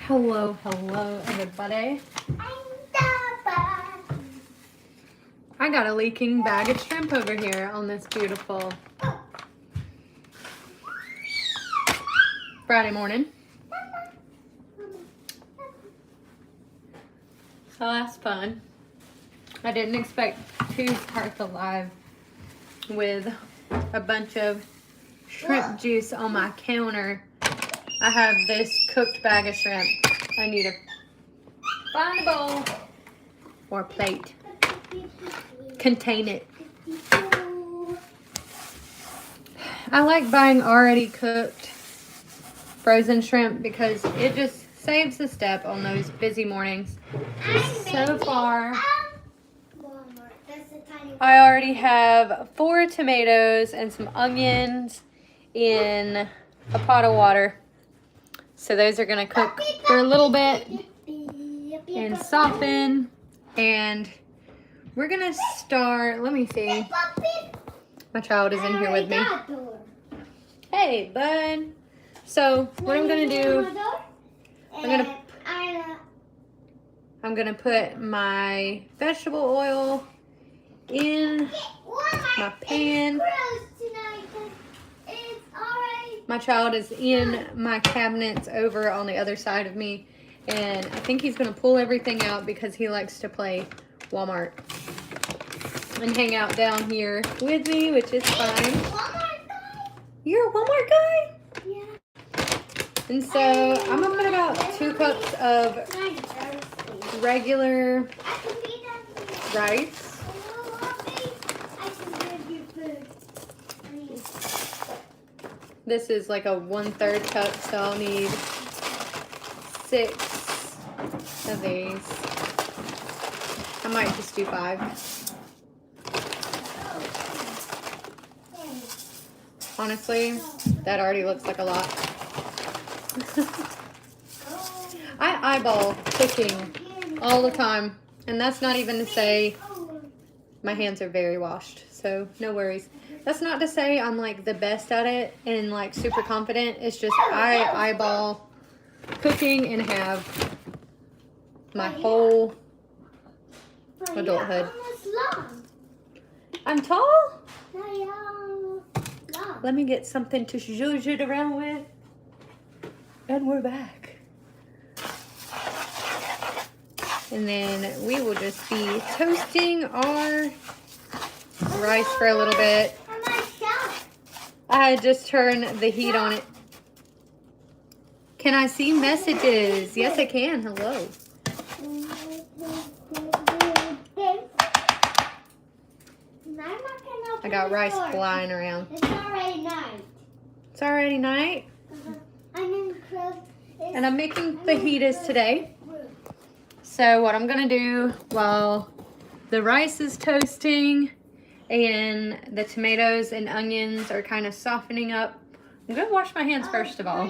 Hello, everybody. I got a leaking bag of shrimp over here on this beautiful Friday morning. So that's fun. I didn't expect to start the live with a bunch of shrimp juice on my counter. I have this cooked bag of shrimp. I need to find a bowl or a plate. Contain it. I like buying already cooked frozen shrimp because it just saves a step on those busy mornings. So far, I already have 4 tomatoes and some onions in a pot of water. So those are gonna cook for a little bit and soften. And we're gonna start, let me see. My child is in here with me. Hey, bud. So what I'm gonna do, I'm gonna put my vegetable oil in my pan. My child is in my cabinets over on the other side of me, and I think he's gonna pull everything out because he likes to play Walmart and hang out down here with me, which is fine. You're a Walmart guy? Yeah. And so I'm gonna put about 2 cups of regular rice. This is like a 1/3 cup, so I'll need 6 of these. I might just do 5. Honestly, that already looks like a lot. I eyeball cooking all the time, and that's not even to say my hands are very washed, so no worries. That's not to say I'm like the best at it and like super confident. It's just I eyeball cooking and have my whole adulthood. I'm tall? Let me get something to zhuzh it around with. And we're back. And then we will just be toasting our rice for a little bit. I just turned the heat on it. Can I see messages? Yes, I can. Hello. I got rice flying around. It's already night. It's already night. And I'm making fajitas today. So what I'm gonna do while the rice is toasting and the tomatoes and onions are kind of softening up, I'm gonna wash my hands first of all.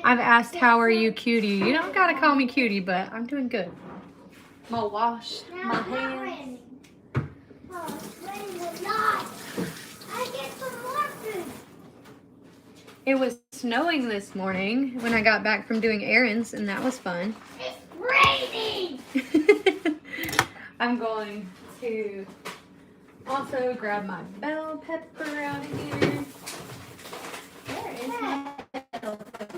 I've asked, how are you, cutie? You don't gotta call me cutie, but I'm doing good. I'm gonna wash my hands. It was snowing this morning when I got back from doing errands, and that was fun. It's raining! I'm going to also grab my bell pepper out of here. Where is my bell pepper?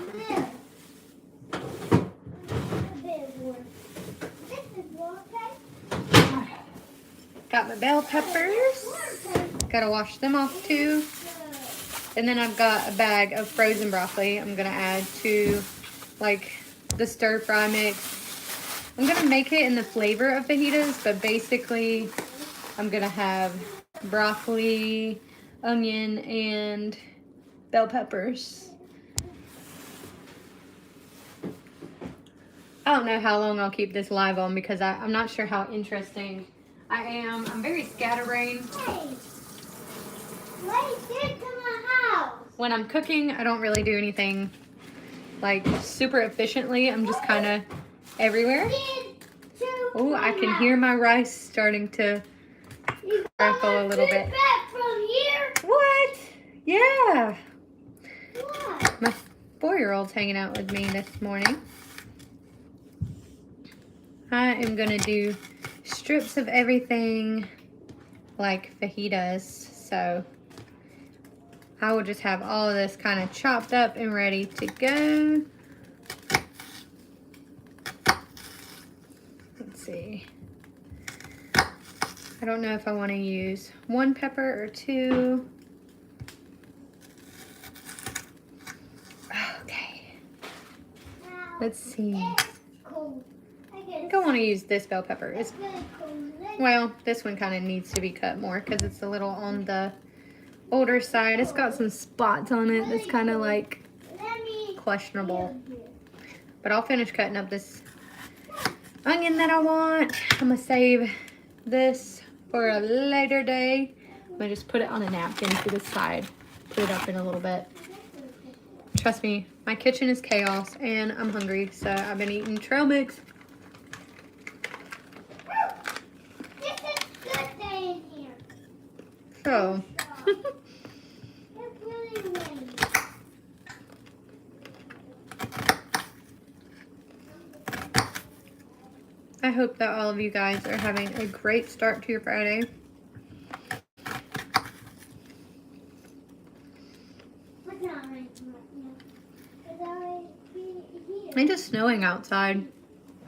Got my bell peppers. Gotta wash them off too. And then I've got a bag of frozen broccoli I'm gonna add to like the stir fry mix. I'm gonna make it in the flavor of fajitas, but basically I'm gonna have broccoli, onion, and bell peppers. I don't know how long I'll keep this live on because I'm not sure how interesting I am. I'm very scatterbrained. When I'm cooking, I don't really do anything like super efficiently. I'm just kind of everywhere. Oh, I can hear my rice starting to crackle a little bit. What? Yeah. What? My 4-year-old's hanging out with me this morning. I am gonna do strips of everything like fajitas. So I will just have all of this kind of chopped up and ready to go. Let's see. I don't know if I want to use 1 pepper or 2. Okay. Let's see. I think I want to use this bell pepper. Well, this one kind of needs to be cut more because it's a little on the older side. It's got some spots on it that's kind of like questionable. But I'll finish cutting up this onion that I want. I'm going to save this for a later day. I'm going to just put it on a napkin to the side. Put it up in a little bit. Trust me, my kitchen is chaos and I'm hungry, so I've been eating trail mix. So, I hope that all of you guys are having a great start to your Friday. It's just snowing outside.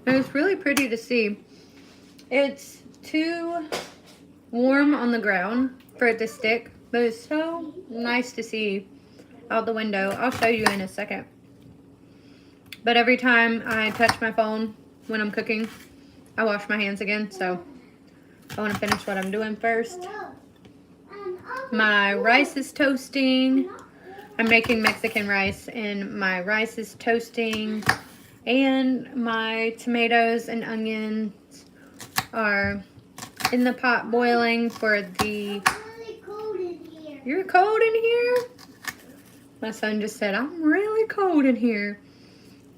It was really pretty to see. It's too warm on the ground for it to stick, but it's so nice to see out the window. I'll show you in a second. But every time I touch my phone when I'm cooking, I wash my hands again, so I want to finish what I'm doing first. My rice is toasting. I'm making Mexican rice, and my rice is toasting, and my tomatoes and onions are in the pot boiling for the... You're cold in here? My son just said, I'm really cold in here.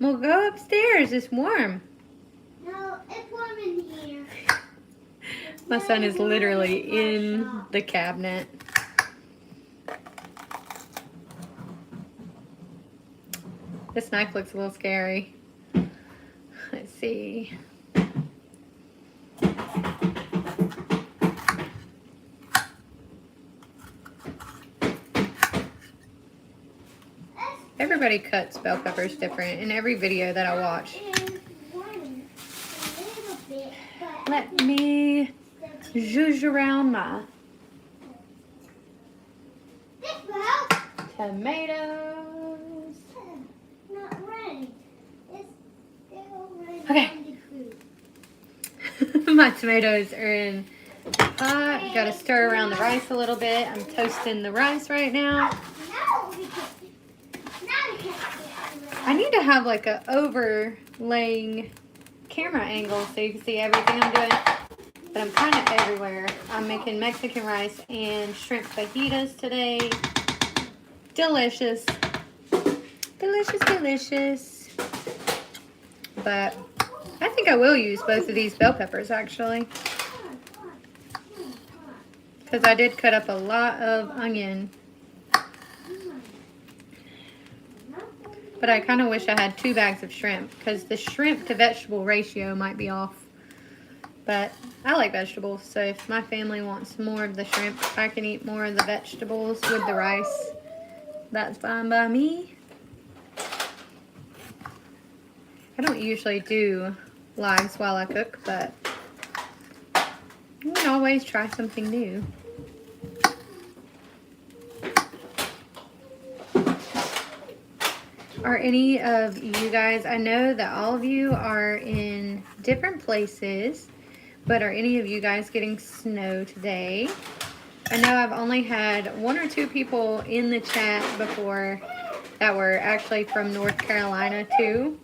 Well, go upstairs. It's warm. No, it's warm in here. My son is literally in the cabinet. This knife looks a little scary. Let's see. Everybody cuts bell peppers different in every video that I watch. Let me zhuzh around my tomatoes. Okay. My tomatoes are in the pot. Got to stir around the rice a little bit. I'm toasting the rice right now. I need to have like a overlaying camera angle so you can see everything I'm doing. But I'm kind of everywhere. I'm making Mexican rice and shrimp fajitas today. Delicious. Delicious, delicious. But I think I will use both of these bell peppers actually. Because I did cut up a lot of onion. But I kind of wish I had 2 bags of shrimp because the shrimp to vegetable ratio might be off. But I like vegetables, so if my family wants more of the shrimp, I can eat more of the vegetables with the rice. That's fine by me. I don't usually do lives while I cook, but you can always try something new. Are any of you guys, I know that all of you are in different places, but are any of you guys getting snow today? I know I've only had 1 or 2 people in the chat before that were actually from North Carolina too,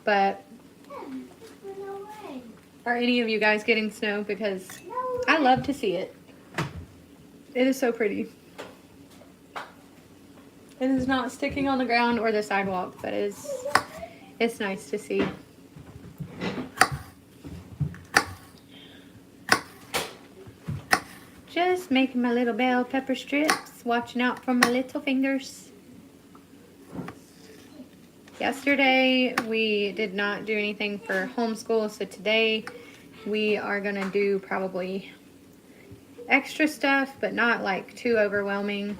but are any of you guys getting snow? Because I love to see it. It is so pretty. It is not sticking on the ground or the sidewalk, but it's nice to see. Just making my little bell pepper strips, watching out for my little fingers. Yesterday we did not do anything for homeschool, so today we are gonna do probably extra stuff, but not like too overwhelming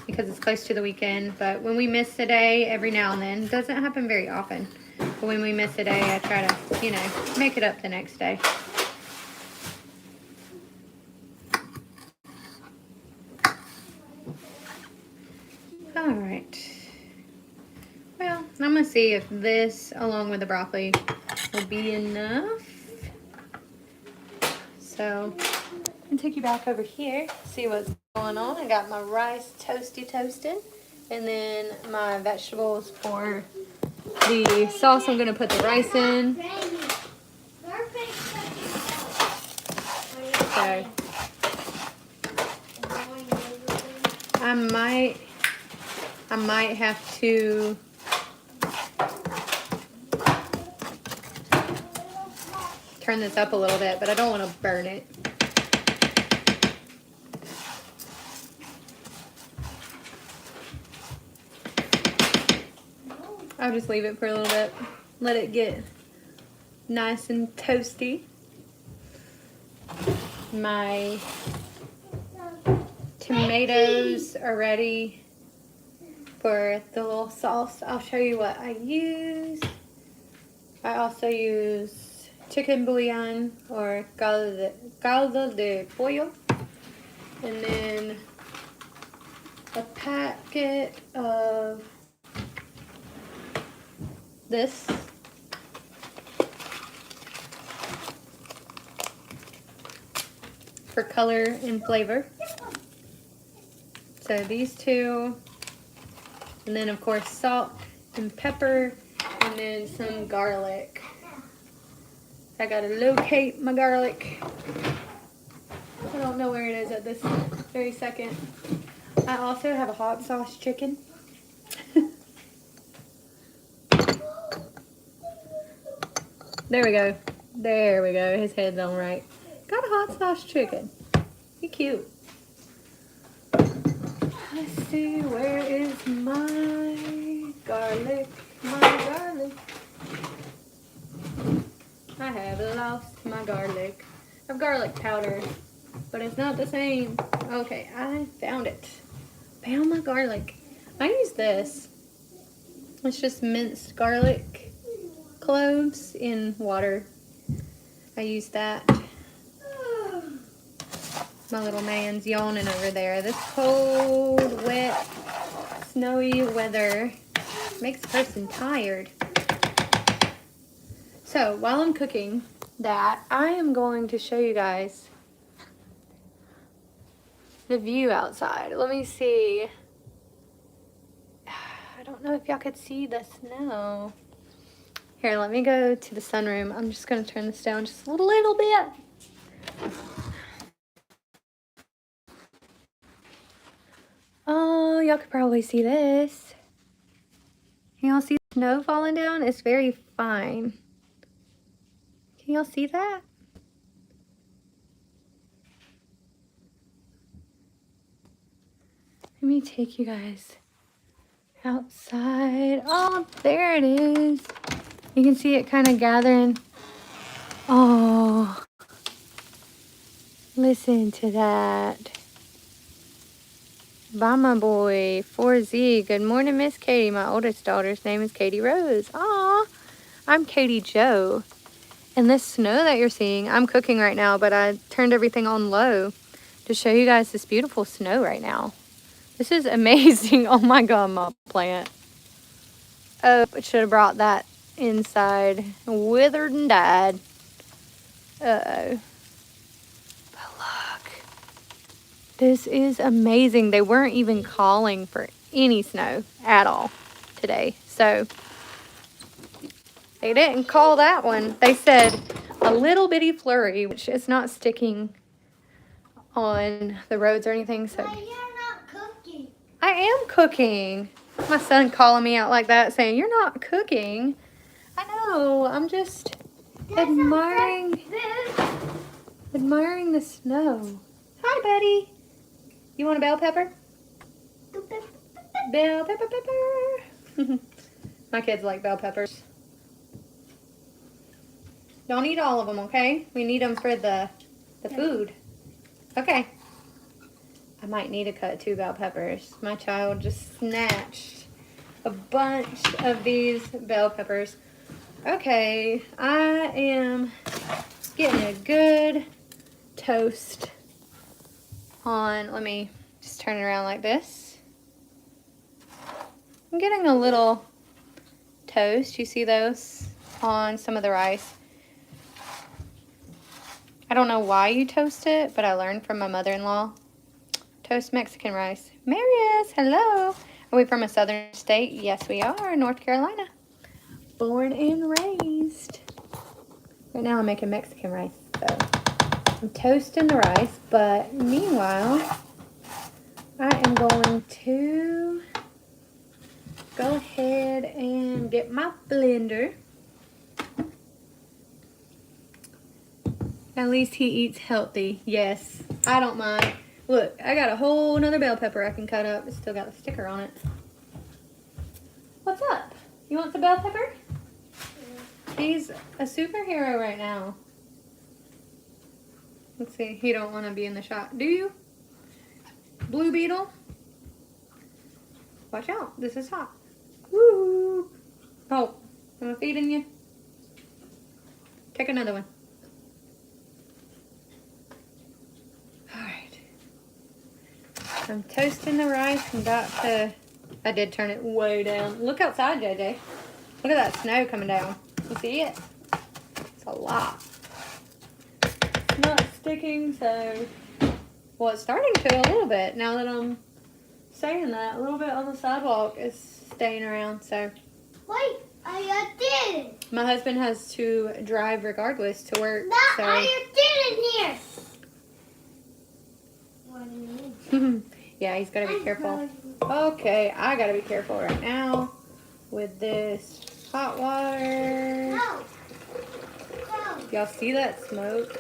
because it's close to the weekend. But when we miss a day every now and then, it doesn't happen very often, but when we miss a day, I try to, you know, make it up the next day. All right. Well, I'm gonna see if this, along with the broccoli, will be enough. So, I'm gonna take you back over here, see what's going on. I got my rice toasted, and then my vegetables for the sauce. I'm gonna put the rice in. So, I might have to turn this up a little bit, but I don't want to burn it. I'll just leave it for a little bit, let it get nice and toasty. My tomatoes are ready for the little sauce. I'll show you what I use. I also use chicken bouillon or caldo de pollo, and then a packet of this. For color and flavor. So these two, and then of course salt and pepper, and then some garlic. I gotta locate my garlic. I don't know where it is at this very second. I also have a hot sauce chicken. There we go. There we go. His head's on right. Got a hot sauce chicken. Be cute. Let's see, where is my garlic? My garlic. I have lost my garlic. I have garlic powder, but it's not the same. Okay, I found it. Found my garlic. I use this. It's just minced garlic cloves in water. I use that. My little man's yawning over there. This cold, wet, snowy weather makes a person tired. So while I'm cooking that, I am going to show you guys the view outside. Let me see. I don't know if y'all could see the snow. Here, let me go to the sunroom. I'm just going to turn this down just a little bit. Oh, y'all could probably see this. Can y'all see the snow falling down? It's very fine. Can y'all see that? Let me take you guys outside. Oh, there it is. You can see it kind of gathering. Oh, listen to that. Bama boy, 4Z. Good morning, Miss Katie. My oldest daughter's name is Katie Rose. Aw, I'm Katie Joe. And this snow that you're seeing, I'm cooking right now, but I turned everything on low to show you guys this beautiful snow right now. This is amazing. Oh my God, my plant. Oh, I should have brought that inside. Withered and died. Uh-oh. But look. This is amazing. They weren't even calling for any snow at all today. So they didn't call that one. They said a little bitty flurry, which is not sticking on the roads or anything. So But you're not cooking. I am cooking. My son calling me out like that, saying, "You're not cooking." I know. I'm just admiring the snow. Hi, buddy. You want a bell pepper? Bell pepper. My kids like bell peppers. Don't eat all of them, okay? We need them for the food. Okay. I might need to cut 2 bell peppers. My child just snatched a bunch of these bell peppers. Okay, I am getting a good toast on. Let me just turn it around like this. I'm getting a little toast. You see those on some of the rice. I don't know why you toast it, but I learned from my mother-in-law. Toast Mexican rice. Marius, hello. Are we from a southern state? Yes, we are. North Carolina. Born and raised. Right now I'm making Mexican rice, so I'm toasting the rice, but meanwhile, I am going to go ahead and get my blender. At least he eats healthy. Yes, I don't mind. Look, I got a whole nother bell pepper I can cut up. It's still got the sticker on it. What's up? You want some bell pepper? He's a superhero right now. Let's see. He don't want to be in the shot. Do you? Blue beetle? Watch out. This is hot. Woo! Oh, am I feeding you? Take another one. Alright. I'm toasting the rice. I'm about to... I did turn it way down. Look outside, JJ. Look at that snow coming down. You see it? It's a lot. It's not sticking, so... Well, it's starting to a little bit now that I'm saying that. A little bit on the sidewalk is staying around, so... Wait, I did. My husband has to drive regardless to work. No, so. I did in here. What do you mean? Yeah, he's got to be careful. Okay, I got to be careful right now with this hot water. No. No. Y'all see that smoke?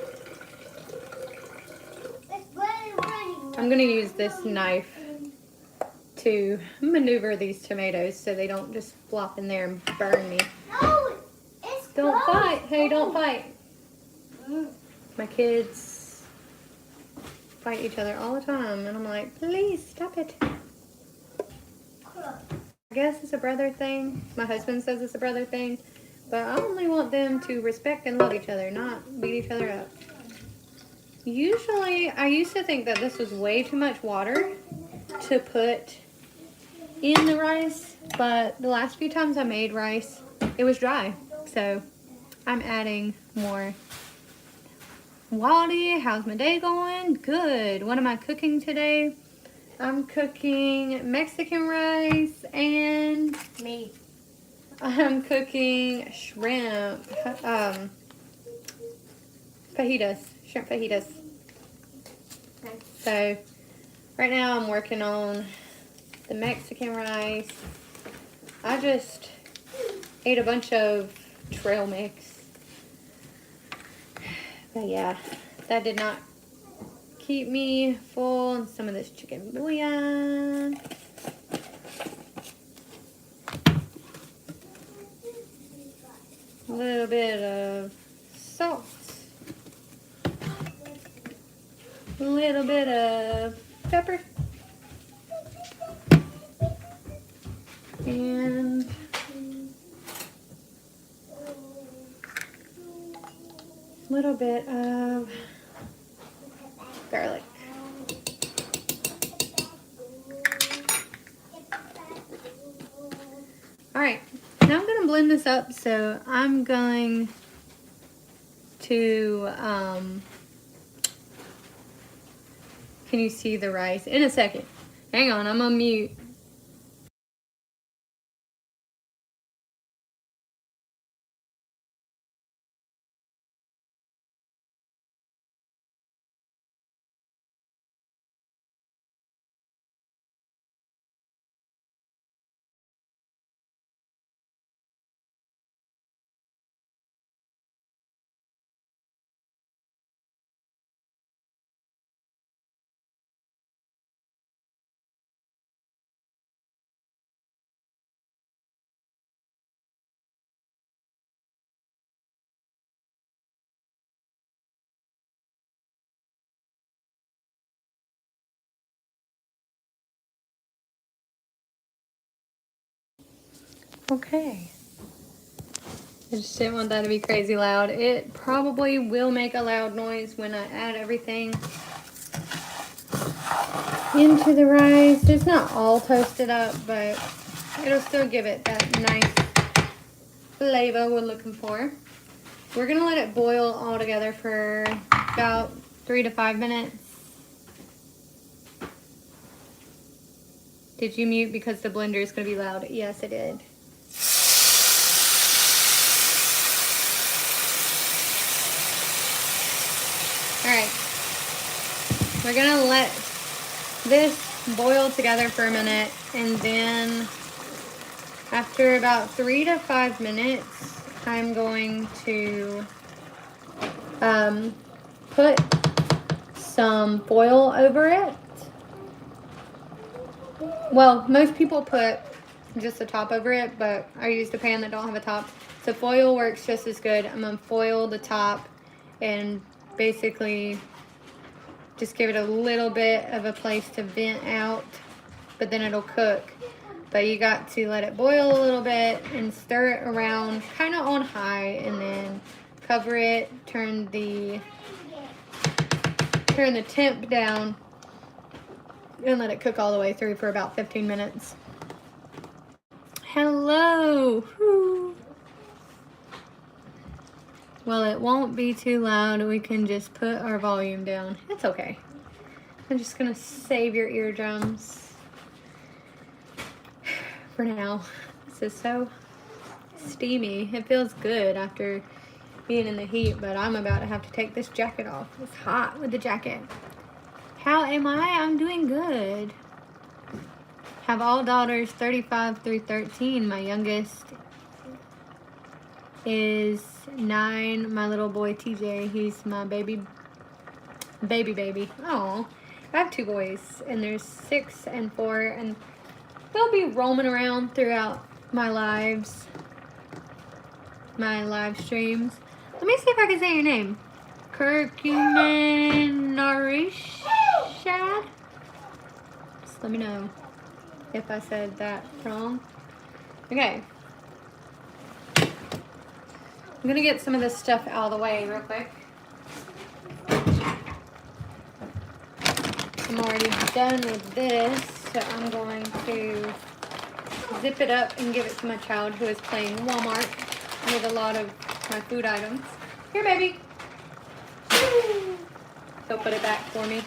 It's running. I'm going to use this knife to maneuver these tomatoes so they don't just flop in there and burn me. No, it's Don't close. fight. Hey, don't fight. My kids fight each other all the time, and I'm like, please stop it. I guess it's a brother thing. My husband says it's a brother thing, but I only want them to respect and love each other, not beat each other up. Usually, I used to think that this was way too much water to put in the rice, but the last few times I made rice, it was dry, so I'm adding more. Wally, how's my day going? Good. What am I cooking today? I'm cooking Mexican rice and Me. I'm cooking shrimp, fajitas, shrimp fajitas. Okay. So right now I'm working on the Mexican rice. I just ate a bunch of trail mix. But yeah, that did not keep me full. And some of this chicken bouillon. A little bit of salt. A little bit of pepper. And a little bit of garlic. Alright, now I'm going to blend this up, so I'm going to, can you see the rice? In a second. Hang on, I'm on mute. Okay. I just didn't want that to be crazy loud. It probably will make a loud noise when I add everything into the rice. It's not all toasted up, but it'll still give it that nice flavor we're looking for. We're gonna let it boil all together for about 3 to 5 minutes. Did you mute because the blender is gonna be loud? Yes, it did. All right, we're gonna let this boil together for a minute, and then after about 3 to 5 minutes, I'm going to put some foil over it. Well, most people put just the top over it, but I used a pan that don't have a top. So foil works just as good. I'm gonna foil the top and basically just give it a little bit of a place to vent out, but then it'll cook. But you got to let it boil a little bit and stir it around kind of on high, and then cover it, turn the temp down, and let it cook all the way through for about 15 minutes. Hello. Whew. Well, it won't be too loud. We can just put our volume down. It's okay. I'm just gonna save your eardrums for now. This is so steamy. It feels good after being in the heat, but I'm about to have to take this jacket off. It's hot with the jacket. How am I? I'm doing good. Have all daughters 35 through 13. My youngest is 9. My little boy TJ, he's my baby. Oh, I have 2 boys, and there's 6 and 4, and they'll be roaming around throughout my live streams. Let me see if I can say your name. Kirkunarishad. Just let me know if I said that wrong. Okay. I'm gonna get some of this stuff out of the way real quick. I'm already done with this, so I'm going to zip it up and give it to my child who is playing Walmart with a lot of my food items. Here, baby. He'll put it back for me.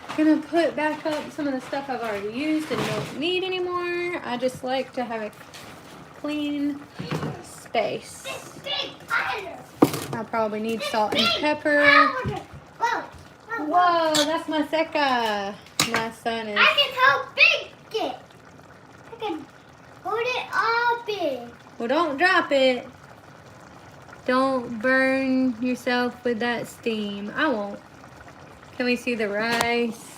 I'm gonna put back up some of the stuff I've already used and don't need anymore. I just like to have a clean space. I'll probably need salt and pepper. Whoa, that's my Seca. My son is... I can help big it. I can hold it all big. Well, don't drop it. Don't burn yourself with that steam. I won't. Can we see the rice?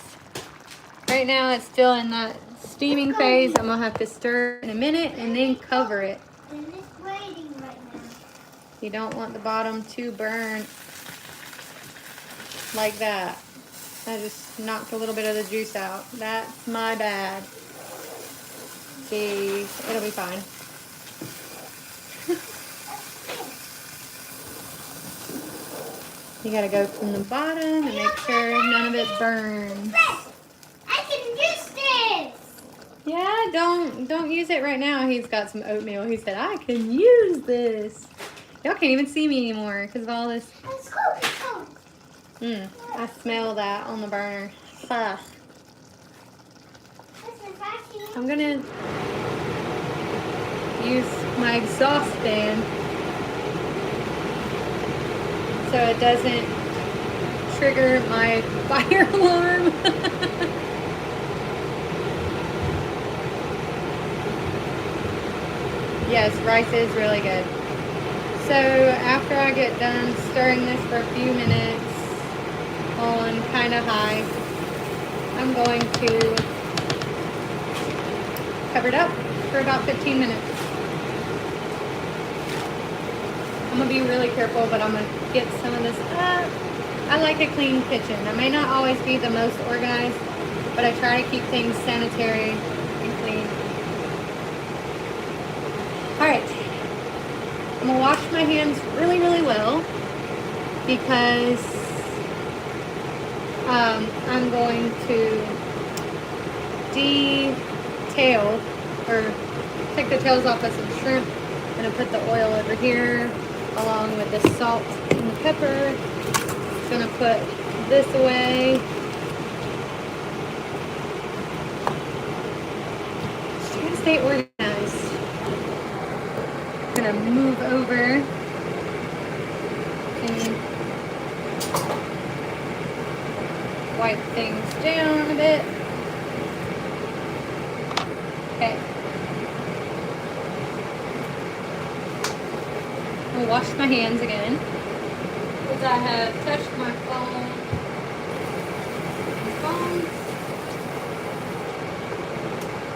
Right now it's still in that steaming phase. I'm gonna have to stir in a minute and then cover it. And it's waiting right now. You don't want the bottom to burn like that. I just knocked a little bit of the juice out. That's my bad. Jeez, it'll be fine. You gotta go from the bottom and make sure none of it burns. I can use this. Yeah, don't use it right now. He's got some oatmeal. He said, I can use this. Y'all can't even see me anymore because of all this. It's cold. It's cold. I smell that on the burner. Ugh. I'm gonna use my exhaust fan so it doesn't trigger my fire alarm. Yes, rice is really good. So after I get done stirring this for a few minutes on kind of high, I'm going to cover it up for about 15 minutes. I'm going to be really careful, but I'm going to get some of this up. I like a clean kitchen. I may not always be the most organized, but I try to keep things sanitary and clean. wash my hands really, really well because I'm going to detail or take the tails off of some shrimp. I'm gonna put the oil over here along with the salt and the pepper. Just gonna put this away. Just trying to stay organized. Gonna move over and wipe things down a bit. Okay. I'll wash my hands again because I have touched my phone.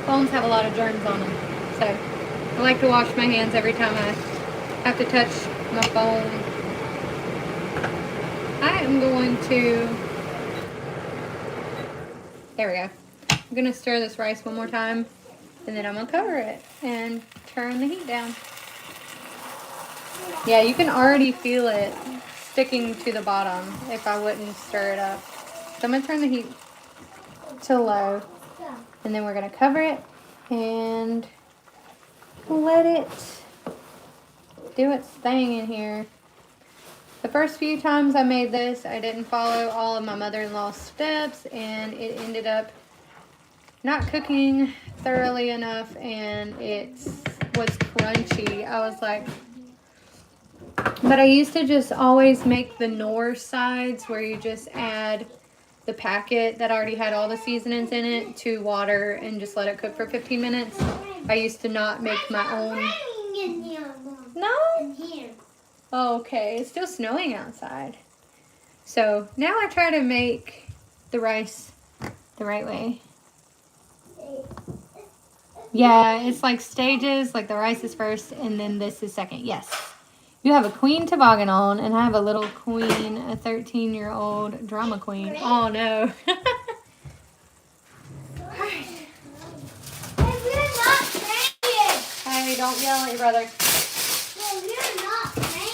Phones have a lot of germs on them, so I like to wash my hands every time I have to touch my phone. I am going to, there we go. I'm going to stir this rice one more time, and then I'm going to cover it and turn the heat down. Yeah, you can already feel it sticking to the bottom if I wouldn't stir it up. So I'm going to turn the heat to low, and then we're going to cover it and let it do its thing in here. The first few times I made this, I didn't follow all of my mother-in-law's steps, and it ended up not cooking thoroughly enough, and it was crunchy. I was like, but I used to just always make the Knorr sides where you just add the packet that already had all the seasonings in it to water and just let it cook for 15 minutes. I used to not make my own. No? Oh, okay, it's still snowing outside. So now I try to make the rice the right way. Yeah, it's like stages, like the rice is first and then this is second. Yes. You have a queen toboggan on, and I have a little queen, a 13-year-old drama queen. Oh no. Hey, don't yell at your brother.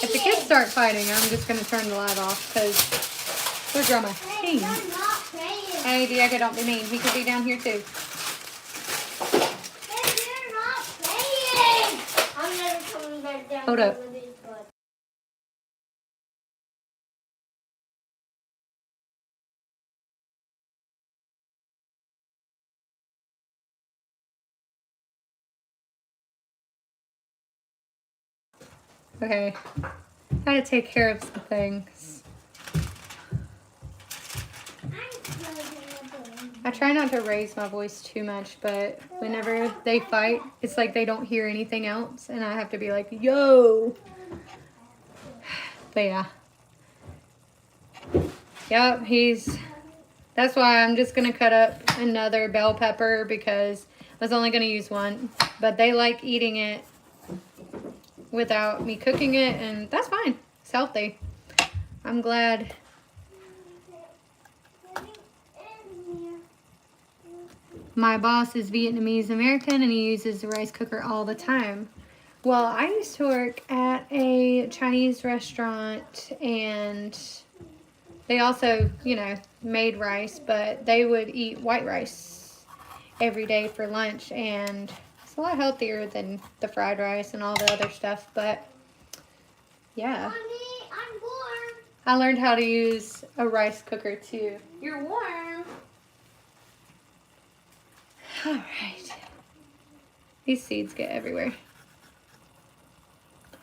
If the kids start fighting, I'm just going to turn the light off because they're drama. Hey, Diego, don't be mean. He could be down here too. Hold up. Okay. Gotta take care of some things. I try not to raise my voice too much, but whenever they fight, it's like they don't hear anything else, and I have to be like, yo. But yeah. Yep, that's why I'm just gonna cut up another bell pepper because I was only gonna use one, but they like eating it without me cooking it, and that's fine. It's healthy. I'm glad. My boss is Vietnamese American and he uses the rice cooker all the time. Well, I used to work at a Chinese restaurant, and they also, you know, made rice, but they would eat white rice every day for lunch, and it's a lot healthier than the fried rice and all the other stuff. But yeah, Mommy, I'm warm. I learned how to use a rice cooker too. You're warm. All right. These seeds get everywhere.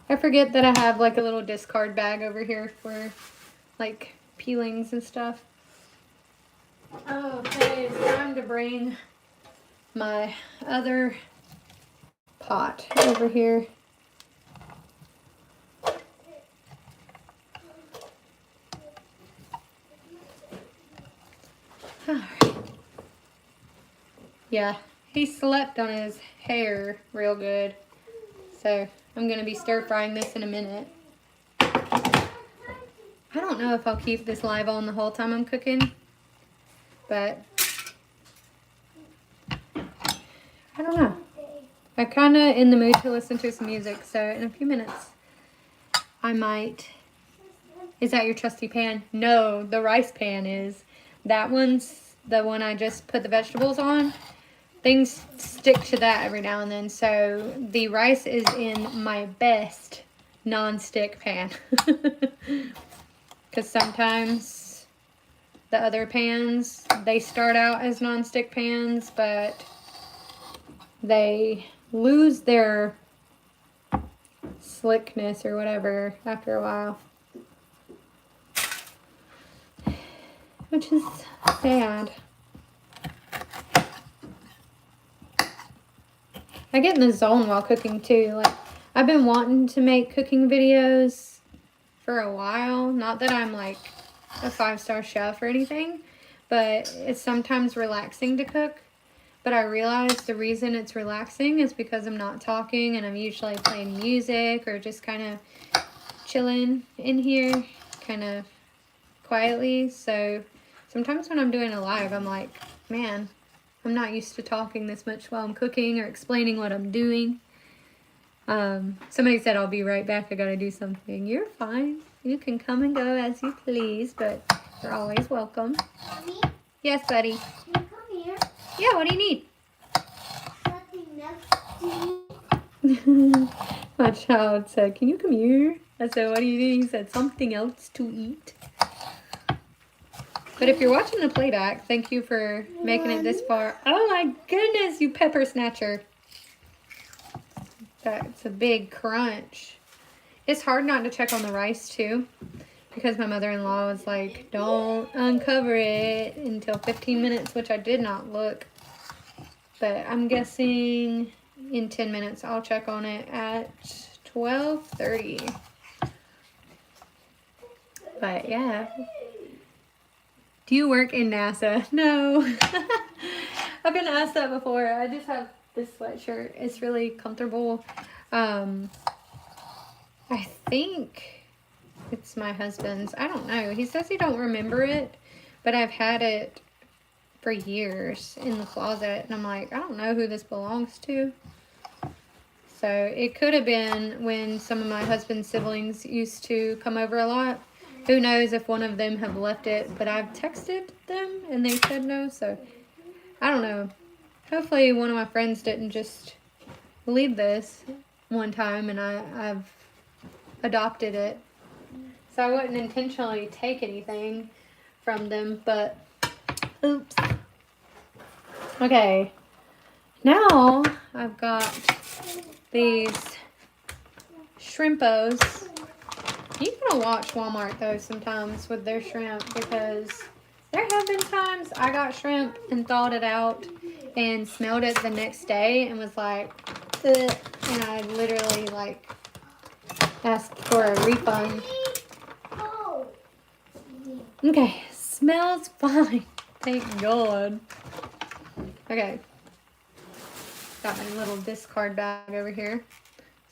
I forget that I have like a little discard bag over here for like peelings and stuff. Oh, okay, it's time to bring my other pot over here. All right. Yeah, he slept on his hair real good. So I'm going to be stir frying this in a minute. I don't know if I'll keep this live on the whole time I'm cooking, but I don't know. I'm kind of in the mood to listen to some music, so in a few minutes I might... Is that your trusty pan? No, the rice pan is. That one's the one I just put the vegetables on. Things stick to that every now and then. So the rice is in my best non-stick pan. Because sometimes the other pans, they start out as non-stick pans, but they lose their slickness or whatever after a while. Which is sad. I get in the zone while cooking too. Like, I've been wanting to make cooking videos for a while. Not that I'm like a 5-star chef or anything, but it's sometimes relaxing to cook. But I realize the reason it's relaxing is because I'm not talking and I'm usually playing music or just kind of chilling in here, kind of quietly. So sometimes when I'm doing a live, I'm like, man, I'm not used to talking this much while I'm cooking or explaining what I'm doing. Somebody said I'll be right back. I gotta do something. You're fine. You can come and go as you please, but you're always welcome. Mommy, Yes, buddy. can you come here? Yeah, what do you need? Something else to eat. My child said, can you come here? I said, what do you need? He said, something else to eat. But if you're watching the playback, thank you for making it this far. Oh my goodness, you pepper snatcher. That's a big crunch. It's hard not to check on the rice too, because my mother-in-law was like, don't uncover it until 15 minutes, which I did not look. But I'm guessing in 10 minutes I'll check on it at 12:30. But yeah. Do you work in NASA? No. I've been asked that before. I just have this sweatshirt. It's really comfortable. I think it's my husband's. I don't know. He says he don't remember it, but I've had it for years in the closet. And I'm like, I don't know who this belongs to. So it could have been when some of my husband's siblings used to come over a lot. Who knows if one of them have left it, but I've texted them and they said no, so I don't know. Hopefully one of my friends didn't just leave this one time and I've adopted it. So I wouldn't intentionally take anything from them, but oops. Okay, now I've got these shrimpos. You gotta watch Walmart though sometimes with their shrimp, because there have been times I got shrimp and thawed it out and smelled it the next day and was like, ugh, and I literally like asked for a refund. Okay, smells fine. Thank God. Okay. Got my little discard bag over here.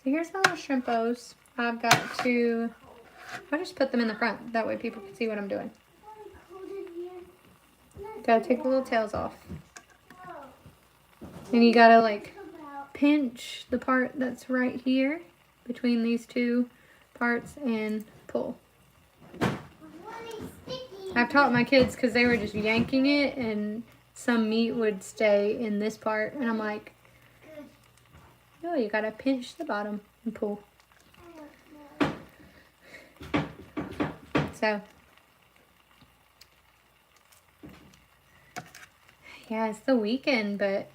So here's my little shrimpos. I've got to... I just put them in the front. That way people can see what I'm doing. Gotta take the little tails off. And you gotta like pinch the part that's right here between these two parts and pull. I've taught my kids because they were just yanking it and some meat would stay in this part. And I'm like, no, you gotta pinch the bottom and pull. So, yeah, it's the weekend, but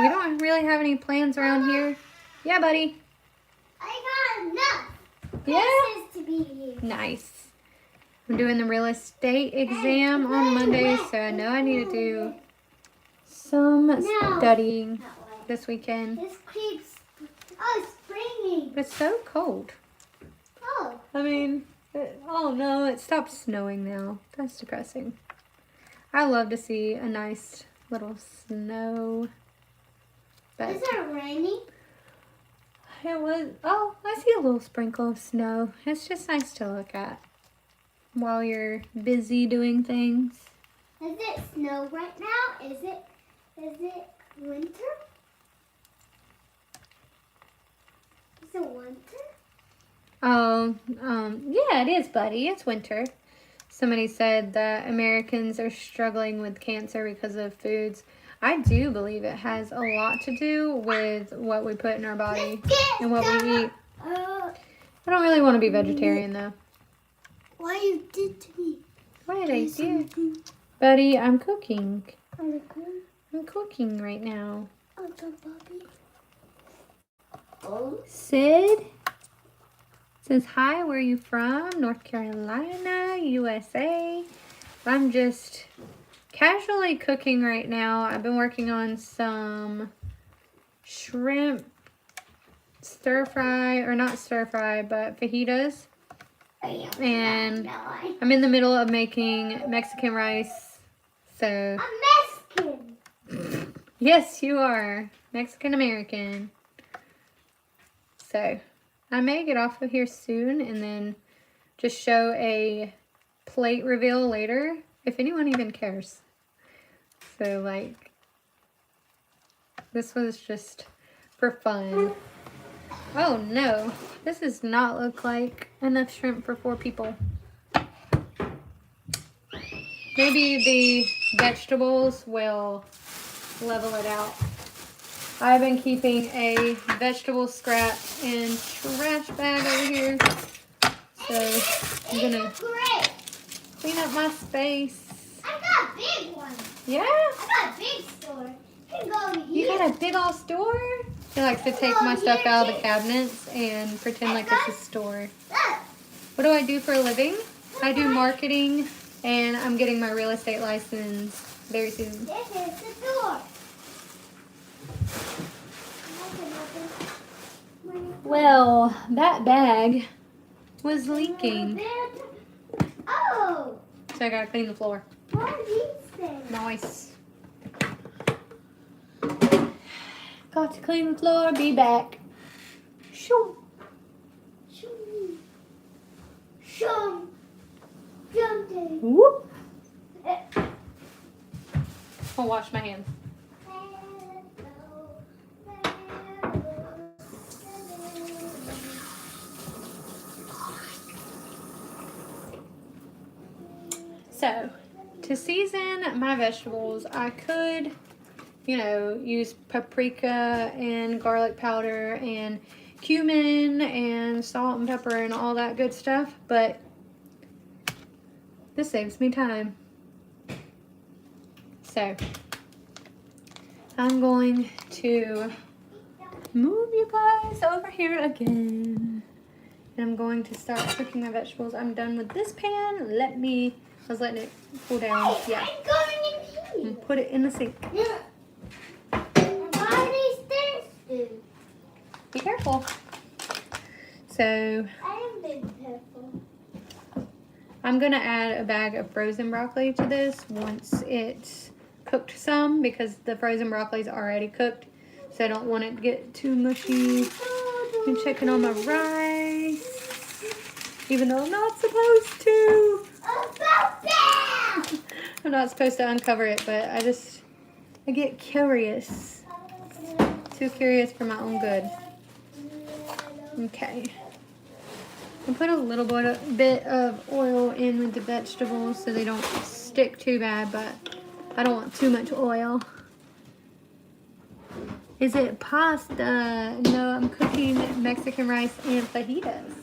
we don't really have any plans around here. Yeah, buddy. I got enough Yeah. places to be here. Nice. I'm doing the real estate exam on Monday, so I know I need to do some studying this weekend. This creeps. Oh, it's springing. But it's so cold. Oh. I mean, oh no, it stopped snowing now. That's depressing. I love to see a nice little snow. But Is it raining? it was, oh, I see a little sprinkle of snow. It's just nice to look at while you're busy doing things. Is it snow right now? Is it winter? Is it winter? Oh, yeah, it is, buddy. It's winter. Somebody said that Americans are struggling with cancer because of foods. I do believe it has a lot to do with what we put in our body and what we eat. I don't really want to be vegetarian, though. Why you did to me? What did I do? Buddy, I'm cooking. Okay. I'm cooking right now. Okay, Bobby. Oh. Sid says, hi, where are you from? North Carolina, USA. I'm just casually cooking right now. I've been working on some shrimp stir fry, or not stir fry, but fajitas. And I'm in the middle of making Mexican rice. So, I'm Mexican. yes, you are. Mexican American. So, I may get off of here soon and then just show a plate reveal later, if anyone even cares. So, like, this was just for fun. Oh no, this does not look like enough shrimp for 4 people. Maybe the vegetables will level it out. I've been keeping a vegetable scrap and trash bag over here. So I'm gonna clean up my space. I got a big one. Yeah? I got a big store. You can go You here. got a big old store? He likes to take my stuff out of the cabinets and pretend like it's a store. Look. What do I do for a living? I do marketing, and I'm getting my real estate license very soon. This is the door. Well, that bag was leaking, Oh, so I gotta clean the floor. what are these things? Nice. Got to clean the floor, be back. Shoo. Shoo. Shum. Jumping. Whoop. I'll wash my hands. So, to season my vegetables, I could, use paprika and garlic powder and cumin and salt and pepper and all that good stuff, but this saves me time. So, I'm going to move you guys over here again. And I'm going to start cooking my vegetables. I'm done with this pan. I was letting it cool down. Yeah. I'm going in here. And put it in the sink. Yeah. What are these things do? Be careful. So, I am being careful. I'm going to add a bag of frozen broccoli to this once it's cooked some, because the frozen broccoli is already cooked. So I don't want it to get too mushy. I'm checking on my rice, even though I'm not supposed to. I'm not supposed to uncover it, but I get curious. Too curious for my own good. Okay. I put a little bit of oil in with the vegetables so they don't stick too bad, but I don't want too much oil. Is it pasta? No, I'm cooking Mexican rice and fajitas.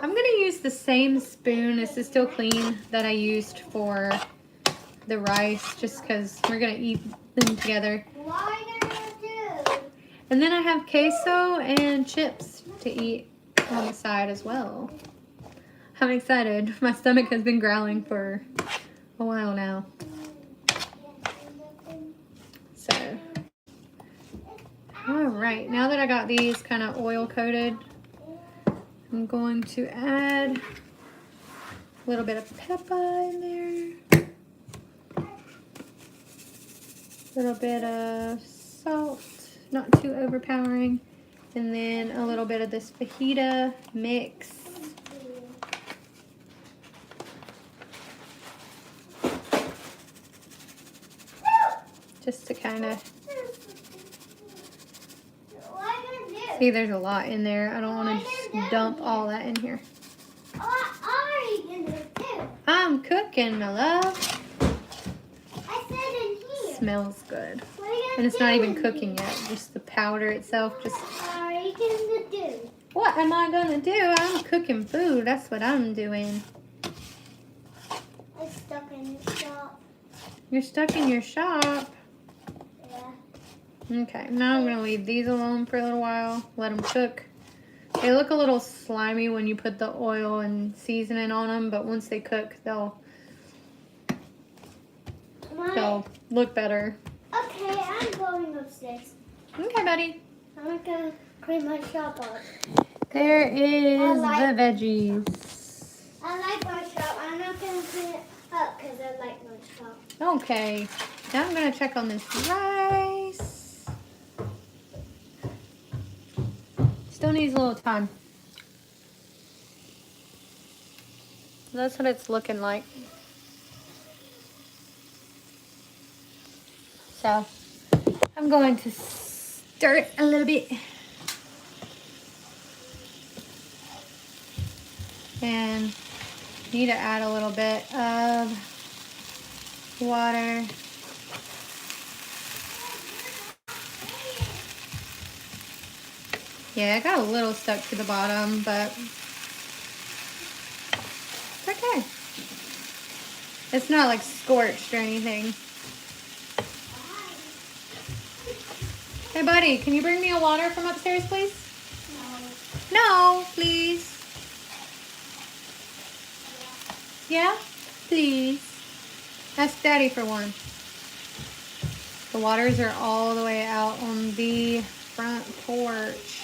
I'm going to use the same spoon, this is still clean, that I used for the rice, just because we're going to eat them together. And then I have queso and chips to eat on the side as well. I'm excited. My stomach has been growling for a while now. So, alright, now that I got these kind of oil coated, I'm going to add a little bit of pepper in there, a little bit of salt, not too overpowering, and then a little bit of this fajita mix. Just to kind of See, there's a lot in there. I don't want to just dump all that in here. What are you gonna do? I'm cooking, my love. I said in here. Smells good. What are you gonna And it's not do even in cooking here? yet. Just the powder itself. Just What are you gonna do? what am I gonna do? I'm cooking food. That's what I'm doing. I'm stuck in the shop. You're stuck in your shop. Yeah. Okay, now I'm gonna leave these alone for a little while. Let them cook. They look a little slimy when you put the oil and seasoning on them, but once they cook, they'll look better. Okay, I'm going upstairs. Okay, buddy. I'm gonna clean my shop up. There is I the veggies. I like my shop. I'm not gonna clean it up because I like my shop. Okay, now I'm gonna check on this rice. Still needs a little time. That's what it's looking like. So, I'm going to stir it a little bit. And need to add a little bit of water. Yeah, I got a little stuck to the bottom, but it's okay. It's not like scorched or anything. Hey, buddy, can you bring me a water from upstairs, please? No, please. Yeah, please. Ask Daddy for one. The waters are all the way out on the front porch.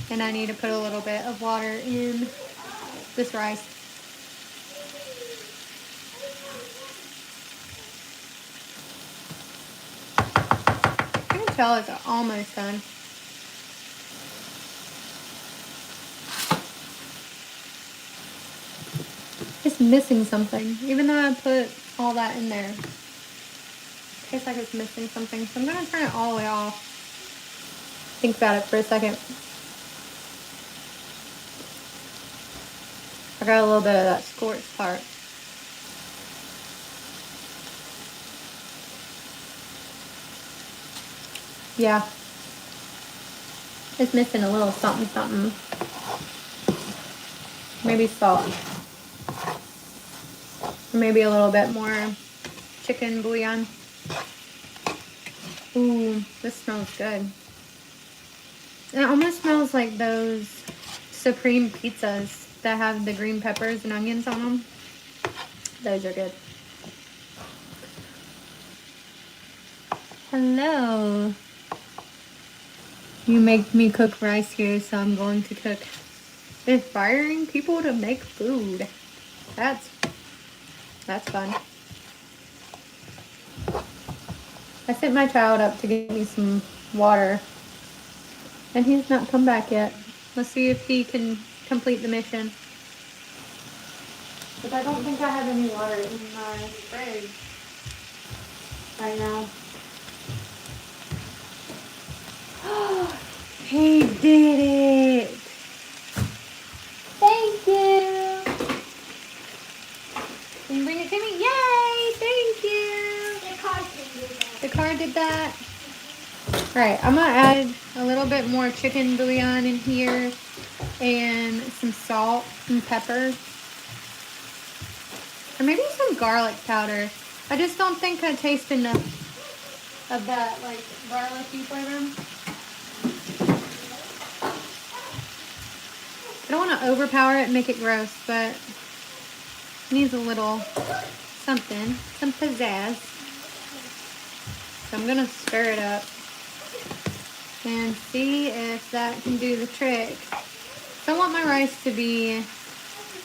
And I need to put a little bit of water in this rice. I can tell it's almost done. It's missing something, even though I put all that in there. It tastes like it's missing something, so I'm gonna turn it all the way off. Think about it for a second. I got a little bit of that scorched part. Yeah. It's missing a little something, something. Maybe salt. Or maybe a little bit more chicken bouillon. Ooh, this smells good. It almost smells like those supreme pizzas that have the green peppers and onions on them. Those are good. Hello. You make me cook rice here, so I'm going to cook. Inspiring people to make food. That's fun. I sent my child up to get me some water, and he's not come back yet. Let's see if he can complete the mission. But I don't think I have any water in my fridge right now. He did it! Thank you! Can you bring it to me? Yay! Thank you! The car can do that. The car did that? Alright, I'm gonna add a little bit more chicken bouillon in here and some salt and pepper. Or maybe some garlic powder. I just don't think I taste enough of that like garlicky flavor. I don't want to overpower it and make it gross, but it needs a little something, some pizzazz. So I'm going to stir it up and see if that can do the trick. So I want my rice to be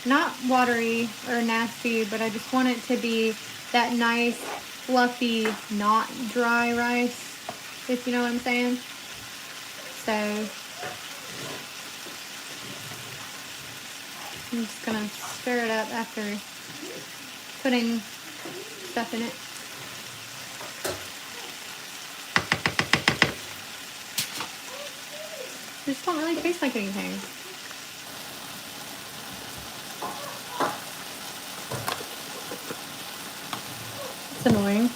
not watery or nasty, but I just want it to be that nice, fluffy, not dry rice, if you know what I'm saying. So I'm just gonna stir it up after putting stuff in it. This don't really taste like anything. It's annoying.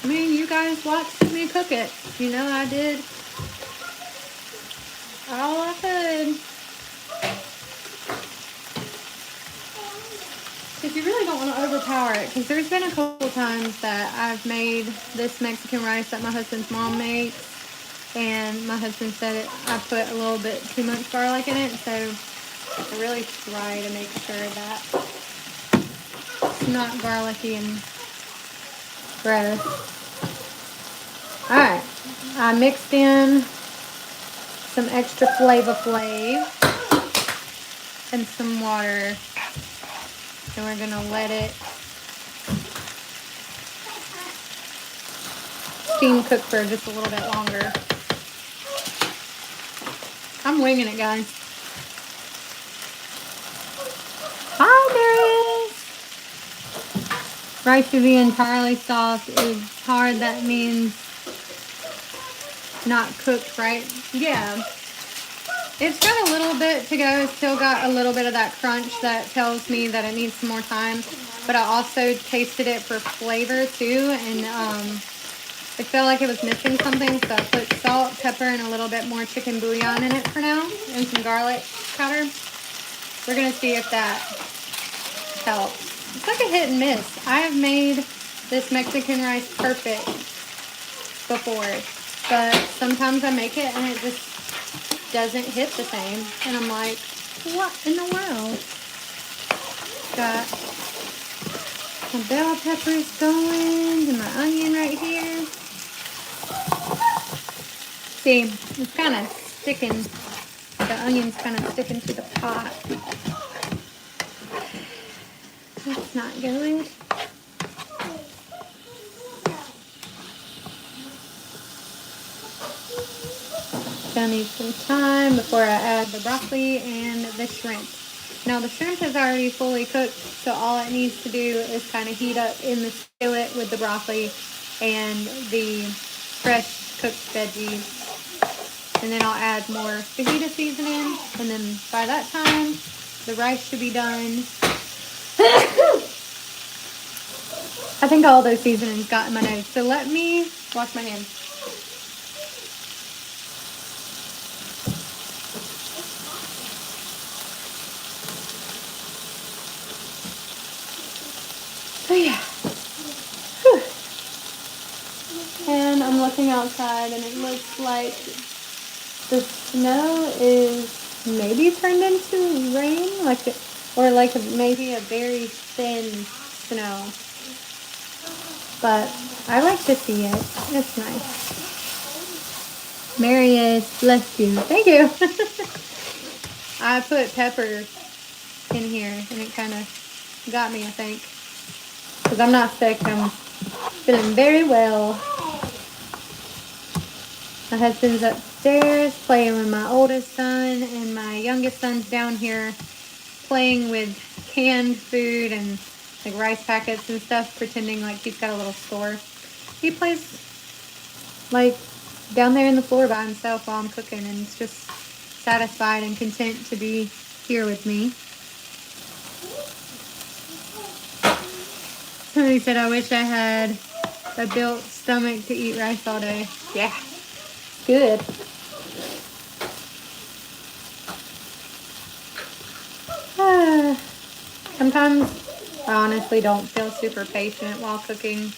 I mean, you guys watched me cook it. You know, I did all I could. Because you really don't want to overpower it. Because there's been a couple times that I've made this Mexican rice that my husband's mom makes. And my husband said I put a little bit too much garlic in it. So I really try to make sure that it's not garlicky and gross. Alright. I mixed in some extra Flavor Flav and some water. And we're going to let it steam cook for just a little bit longer. I'm winging it, guys. Hi, Darius. Rice should be entirely soft. It's hard. That means not cooked, right? Yeah. It's got a little bit to go. It's still got a little bit of that crunch that tells me that it needs some more time. But I also tasted it for flavor too, and it felt like it was missing something, so I put salt, pepper, and a little bit more chicken bouillon in it for now, and some garlic powder. We're gonna see if that helps. It's like a hit and miss. I have made this Mexican rice perfect before, but sometimes I make it and it just doesn't hit the same, and I'm like, what in the world? Got my bell peppers going and my onion right here. See, it's kind of sticking, the onion's kind of sticking to the pot. That's not good. Gonna need some time before I add the broccoli and the shrimp. Now the shrimp is already fully cooked, so all it needs to do is kind of heat up in the skillet with the broccoli and the fresh cooked veggies. And then I'll add more fajita seasoning, and then by that time, the rice should be done. I think all those seasonings got in my nose, so let me wash my hands. So yeah. Whew. And I'm looking outside, and it looks like the snow is maybe turned into rain, maybe a very thin snow. But I like to see it. It's nice. Marius, bless you. Thank you. I put pepper in here, and it kind of got me, I think. Because I'm not sick. I'm feeling very well. My husband's upstairs playing with my oldest son, and my youngest son's down here playing with canned food and like rice packets and stuff, pretending like he's got a little store. He plays like down there in the floor by himself while I'm cooking, and he's just satisfied and content to be here with me. Somebody said, I wish I had a built stomach to eat rice all day. Yeah, good. Sometimes I honestly don't feel super patient while cooking,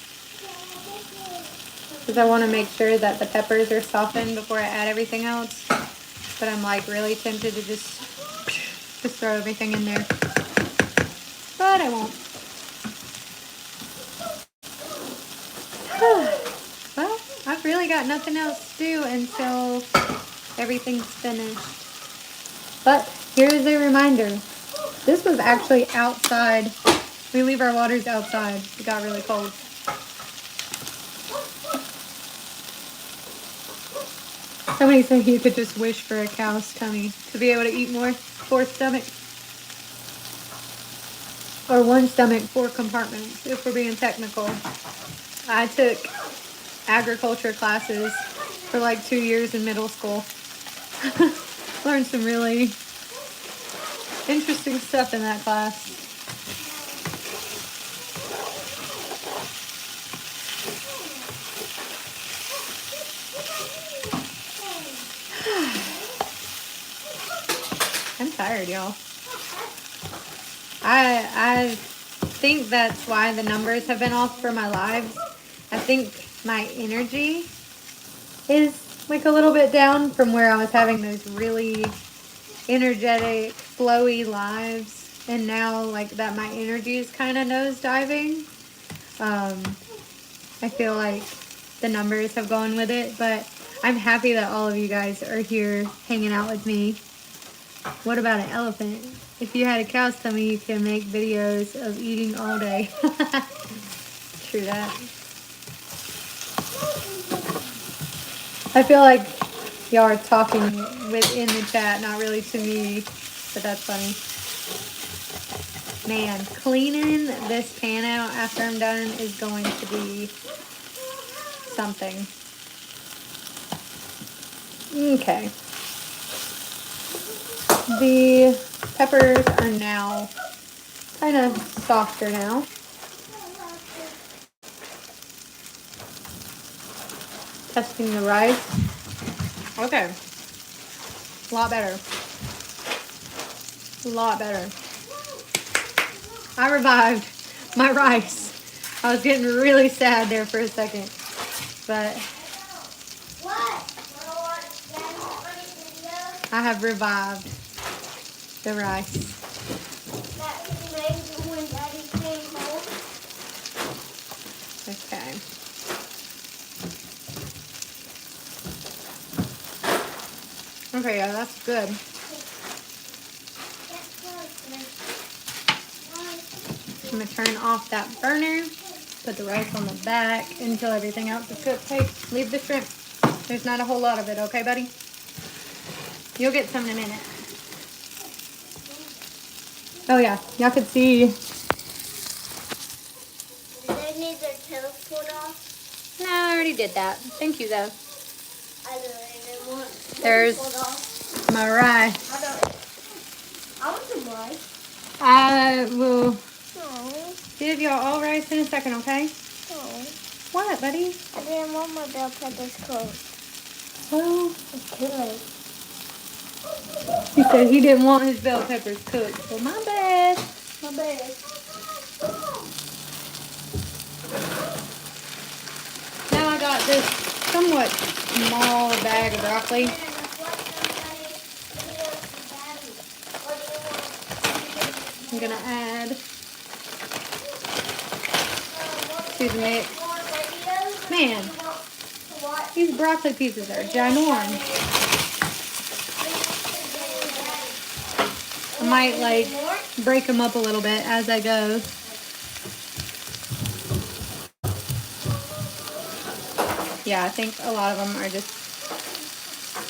because I want to make sure that the peppers are softened before I add everything else. But I'm like really tempted to just throw everything in there. But I won't. Well, I've really got nothing else to do until everything's finished. But here's a reminder. This was actually outside. We leave our waters outside. It got really cold. Somebody said you could just wish for a cow's tummy to be able to eat more. 4 stomachs. Or 1 stomach, 4 compartments, if we're being technical. I took agriculture classes for like 2 years in middle school. Learned some really interesting stuff in that class. I'm tired, y'all. I think that's why the numbers have been off for my lives. I think my energy is like a little bit down from where I was having those really energetic, flowy lives. And now like that my energy is kind of nosediving. I feel like the numbers have gone with it, but I'm happy that all of you guys are here hanging out with me. What about an elephant? If you had a cow's tummy, you can make videos of eating all day. True that. I feel like y'all are talking within the chat, not really to me, but that's funny. Man, cleaning this pan out after I'm done is going to be something. Okay. The peppers are now kind of softer now. Testing the rice. Okay. A lot better. A lot better. I revived my rice. I was getting really sad there for a second. But I have revived the rice. Okay. Okay, yeah, that's good. I'm gonna turn off that burner, put the rice on the back until everything else is cooked. Hey, leave the shrimp. There's not a whole lot of it, okay, buddy? You'll get some in a minute. Oh yeah, y'all could see. Do they need their tails pulled off? No, I already did that. Thank you though. I didn't want There's pulled off. my rice. I want some rice. I will No. give y'all all rice in a second, okay? No. What, buddy? I didn't want my bell peppers cooked. Well, It's too late. he said he didn't want his bell peppers cooked. Well, my bad. My bad. Now I got this somewhat small bag of broccoli. I'm gonna add to the mix. Man, these broccoli pieces are ginormous. I might like break them up a little bit as I go. Yeah, I think a lot of them are just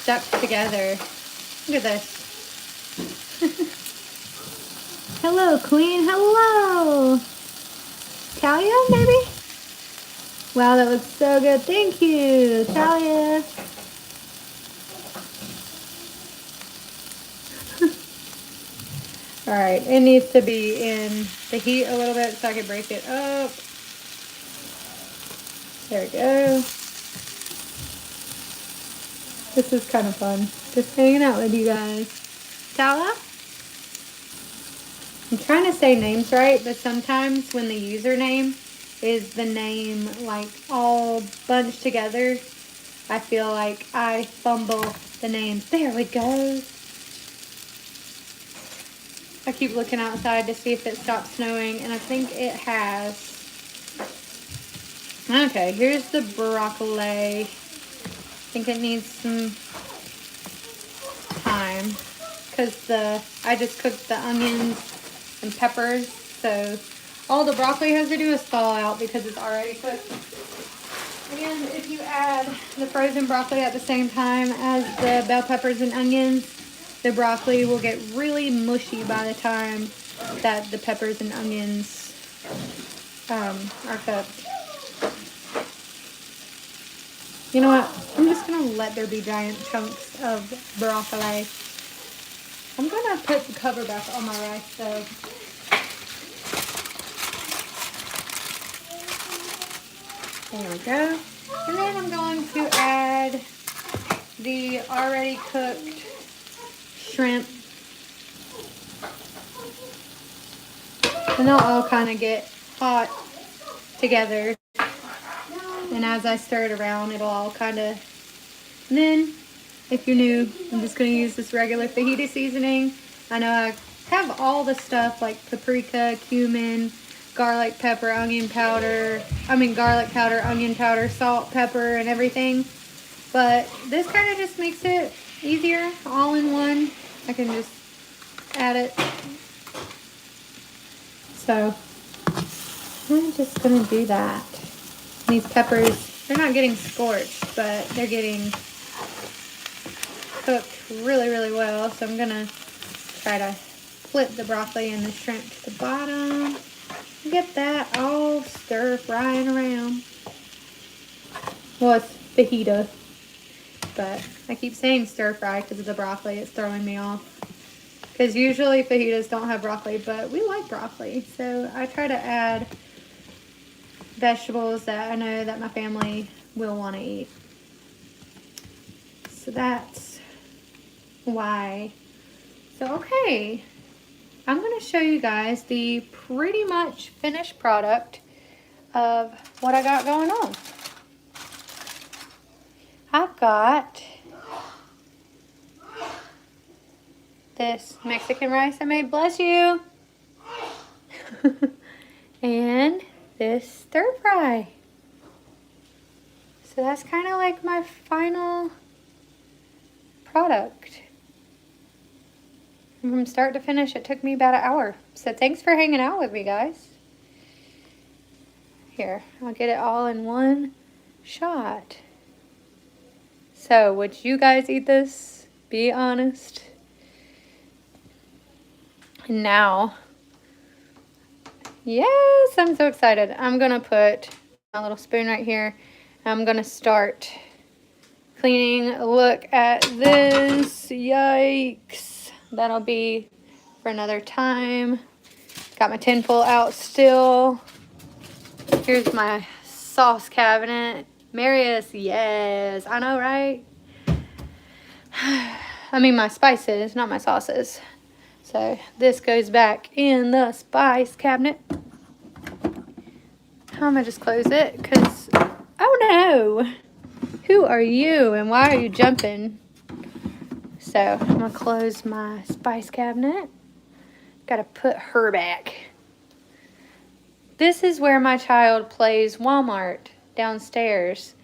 stuck together. Look at this. Hello, Queen. Hello. Talia, maybe? Wow, that looks so good. Thank you, Talia. All right, it needs to be in the heat a little bit so I can break it up. There we go. This is kind of fun. Just hanging out with you guys. Tala? I'm trying to say names right, but sometimes when the username is the name like all bunched together, I feel like I fumble the names. There we go. I keep looking outside to see if it stopped snowing, and I think it has. Okay, here's the broccoli. I think it needs some time because I just cooked the onions and peppers, so all the broccoli has to do is thaw out because it's already cooked. And if you add the frozen broccoli at the same time as the bell peppers and onions, the broccoli will get really mushy by the time that the peppers and onions are cooked. You know what? I'm just gonna let there be giant chunks of broccoli. I'm gonna put the cover back on my rice though. There we go. And then I'm going to add the already cooked shrimp. And they'll all kind of get hot together. And as I stir it around, it'll all kind of... And then, if you're new, I'm just going to use this regular fajita seasoning. I know I have all the stuff like paprika, cumin, garlic powder, onion powder, salt, pepper, and everything. But this kind of just makes it easier, all in one. I can just add it. So, I'm just going to do that. These peppers, they're not getting scorched, but they're getting cooked really, really well. So I'm going to try to flip the broccoli and the shrimp to the bottom. Get that all stir frying around. Well, it's fajita, but I keep saying stir fry because of the broccoli. It's throwing me off. Because usually fajitas don't have broccoli, but we like broccoli. So I try to add vegetables that I know that my family will want to eat. So that's why. So, okay. I'm going to show you guys the pretty much finished product of what I got going on. I've got this Mexican rice I made, bless you, and this stir fry. So that's kind of like my final product. From start to finish, it took me about an hour. So thanks for hanging out with me, guys. Here, I'll get it all in one shot. So, would you guys eat this? Be honest. And now, yes, I'm so excited. I'm going to put my little spoon right here. I'm going to start cleaning. Look at this. Yikes. That'll be for another time. Got my tin foil out still. Here's my sauce cabinet. Marius, yes. I know, right? I mean my spices, not my sauces. So this goes back in the spice cabinet. I'm gonna just close it because, oh no. Who are you and why are you jumping? So I'm gonna close my spice cabinet. Gotta put her back. This is where my child plays Walmart downstairs.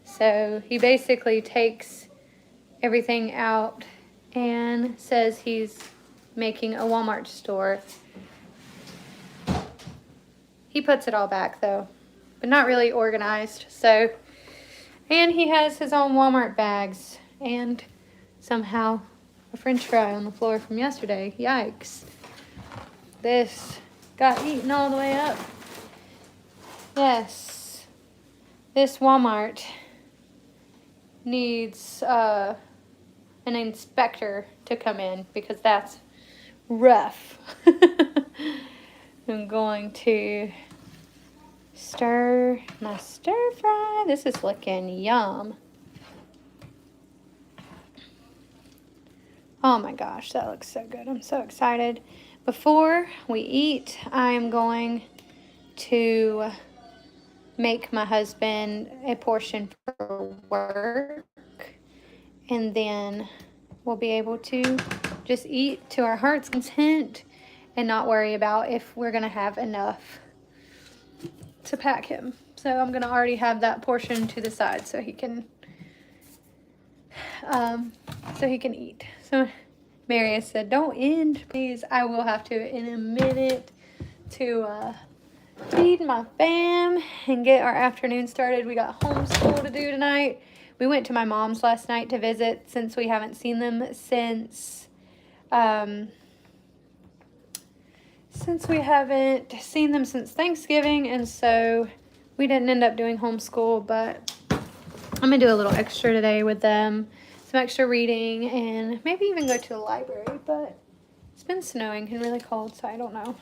So he basically takes everything out and says he's making a Walmart store. He puts it all back though, but not really organized. So, and he has his own Walmart bags and somehow a french fry on the floor from yesterday. Yikes. This got eaten all the way up. Yes. This Walmart needs an inspector to come in because that's rough. I'm going to stir my stir fry. This is looking yum. Oh my gosh, that looks so good. I'm so excited. Before we eat, I'm going to make my husband a portion for work. And then we'll be able to just eat to our heart's content and not worry about if we're going to have enough to pack him. So I'm going to already have that portion to the side so he can eat. So Marius said, don't end, please. I will have to in a minute to feed my fam and get our afternoon started. We got homeschool to do tonight. We went to my mom's last night to visit since we haven't seen them since Thanksgiving, and so we didn't end up doing homeschool, but I'm gonna do a little extra today with them, some extra reading, and maybe even go to the library, but it's been snowing and really cold, so I don't know.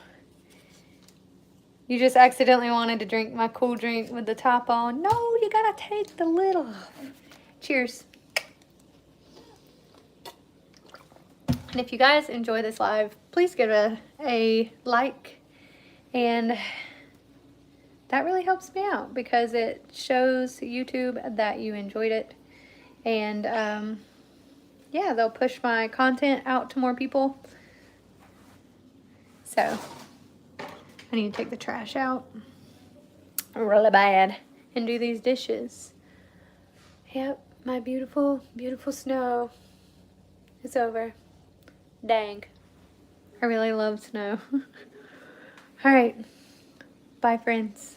You just accidentally wanted to drink my cool drink with the top on. No, you gotta take the lid off. Cheers. And if you guys enjoy this live, please give it a like, and that really helps me out because it shows YouTube that you enjoyed it. And yeah, they'll push my content out to more people. So I need to take the trash out really bad and do these dishes. Yep, my beautiful, beautiful snow is over. Dang. I really love snow. All right. Bye, friends.